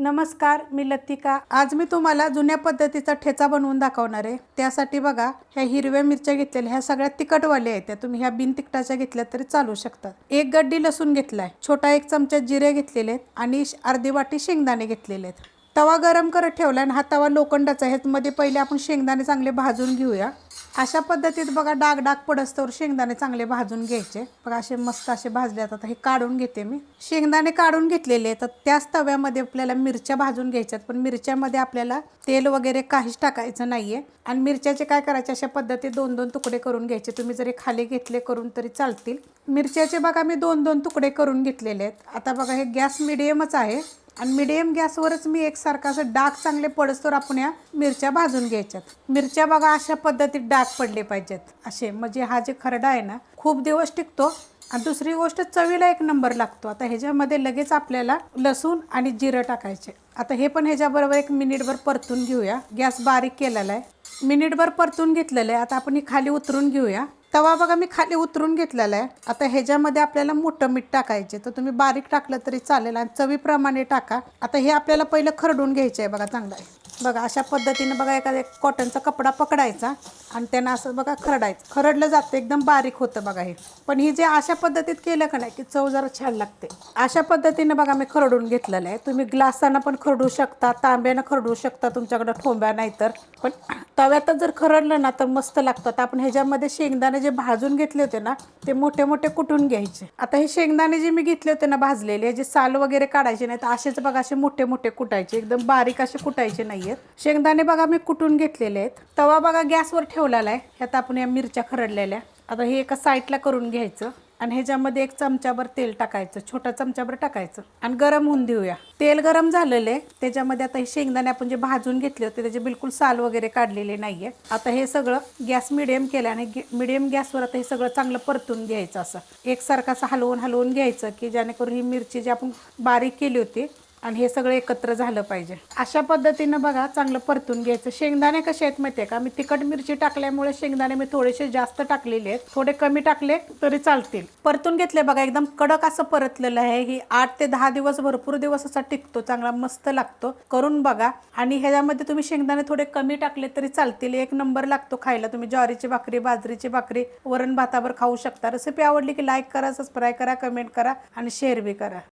नमस्कार, मी लतिका। आज मी तुम्हाला जुन्या पद्धतीचा ठेचा बनवून दाखवणार आहे। त्यासाठी बघा, ह्या हिरव्या मिरच्या घेतलेल्या, ह्या सगळ्या तिखटवाल्या आहेत। त्या तुम्ही ह्या बिन तिखटाच्या घेतल्या तरी चालू शकतात। एक गड्डी लसूण घेतलाय, छोटा एक चमचा जिरे घेतलेले आहेत आणि अर्धी वाटी शेंगदाणे घेतलेले आहेत। तवा गरम करत ठेवला आणि हा तवा लोखंडाचा आहे। ह्यामध्ये पहिले आपण शेंगदाणे चांगले भाजून घेऊया। अशा पद्धतीत बघा, डाग डाग पडस्तवर शेंगदाणे चांगले भाजून घ्यायचे। बघा असे मस्त असे भाजलेत। आता हे काढून घेते मी। शेंगदाणे काढून घेतलेले आहेत। त्याच तव्यामध्ये आपल्याला मिरच्या भाजून घ्यायच्यात, पण मिरच्यामध्ये आपल्याला तेल वगैरे काहीच टाकायचं नाहीये। आणि मिरच्याचे काय करायचे, अशा पद्धतीत दोन दोन तुकडे करून घ्यायचे। तुम्ही जरी खाली घेतले करून तरी चालतील। मिरच्याचे बघा मी दोन दोन तुकडे करून घेतलेले आहेत। आता बघा, हे गॅस मिडियमच आहे आणि मिडियम गॅसवरच मी एकसारखा असं डाग चांगले पडस्तोवर आपण या मिरच्या भाजून घ्यायच्यात। मिरच्या बघा अशा पद्धतीत डाग पडले पाहिजेत असे, म्हणजे हा जे खरडा आहे ना खूप दिवस टिकतो आणि दुसरी गोष्ट चवीला एक नंबर लागतो। आता ह्याच्यामध्ये लगेच आपल्याला लसूण आणि जिरं टाकायचे। आता हे पण ह्याच्याबरोबर एक मिनिटभर परतून घेऊया। गॅस बारीक केलेला आहे, मिनिटभर परतून घेतलेलं आहे। आता आपण ही खाली उतरून घेऊया। तवा बघा मी खाली उतरून घेतलेला आहे। आता ह्याच्यामध्ये आपल्याला मोठं मीठ टाकायचे, तर तुम्ही बारीक टाकलं तरी चालेल आणि चवीप्रमाणे टाका। आता हे आपल्याला पहिलं खरडून घ्यायचं आहे बघा चांगलं आहे। बघा अशा पद्धतीने बघा, एखादा कॉटनचा कपडा पकडायचा आणि त्यांना असं बघा खरडायचं। खरडलं जातं, एकदम बारीक होतं बघा हे। पण ही जे अशा पद्धतीत केलं का नाही की चव जरा छान लागते। अशा पद्धतीने बघा मी खरडून घेतलेलं आहे। तुम्ही ग्लासानं पण खरडू शकता, तांब्यानं खरडू शकता, तुमच्याकडे ठोंब्या नाही तर। पण तव्यातच जर खरडलं ना तर मस्त लागतं। आता आपण ह्याच्यामध्ये शेंगदाणे जे भाजून घेतले होते ना ते मोठे मोठे कुटून घ्यायचे। आता हे शेंगदाणे जे मी घेतले होते ना भाजलेले, जे साल वगैरे काढायचे नाही, तर असेच बघा असे मोठे मोठे कुटायचे, एकदम बारीक असे कुटायचे नाहीयेत। शेंगदाणे बघा मी कुटून घेतलेले आहेत। तवा बघा गॅसवर ठेवलेला आहे। ह्यात आपण या मिरच्या खरडलेल्या आता हे एका साईडला करून घ्यायचं आणि ह्याच्यामध्ये एक चमचाभर तेल टाकायचं, छोटा चमचाभर टाकायचं आणि गरम होऊन देऊया। तेल गरम झालेलं आहे, त्याच्यामध्ये आता हे शेंगदाणे आपण जे भाजून घेतले होते त्याचे बिलकुल साल वगैरे काढलेले नाहीये। आता हे सगळं गॅस मिडियम केला आणि मिडियम गॅसवर आता हे सगळं चांगलं परतून घ्यायचं। असं एकसारखं असं हलवून घ्यायचं की जेणेकरून ही मिरची जी आपण बारीक केली होती आणि हे सगळं एकत्र झालं पाहिजे। अशा पद्धतीनं बघा चांगलं परतून घ्यायचं। शेंगदाणे कसे आहेत माहिती आहे का, मी तिखट मिरची टाकल्यामुळे शेंगदाणे मी थोडेसे जास्त टाकलेले आहेत, थोडे कमी टाकले तरी चालतील। परतून घेतले बघा, एकदम कडक असं परतलेलं आहे। ही 8 ते 10 दिवस, भरपूर दिवस असा टिकतो, चांगला मस्त लागतो। करून बघा। आणि ह्याच्यामध्ये तुम्ही शेंगदाणे थोडे कमी टाकले तरी चालतील, एक नंबर लागतो खायला। तुम्ही ज्वारीची भाकरी, बाजरीची भाकरी, वरण भातावर खाऊ शकता। रेसिपी आवडली की लाईक करा, सबस्क्राईब करा, कमेंट करा आणि शेअर बी करा।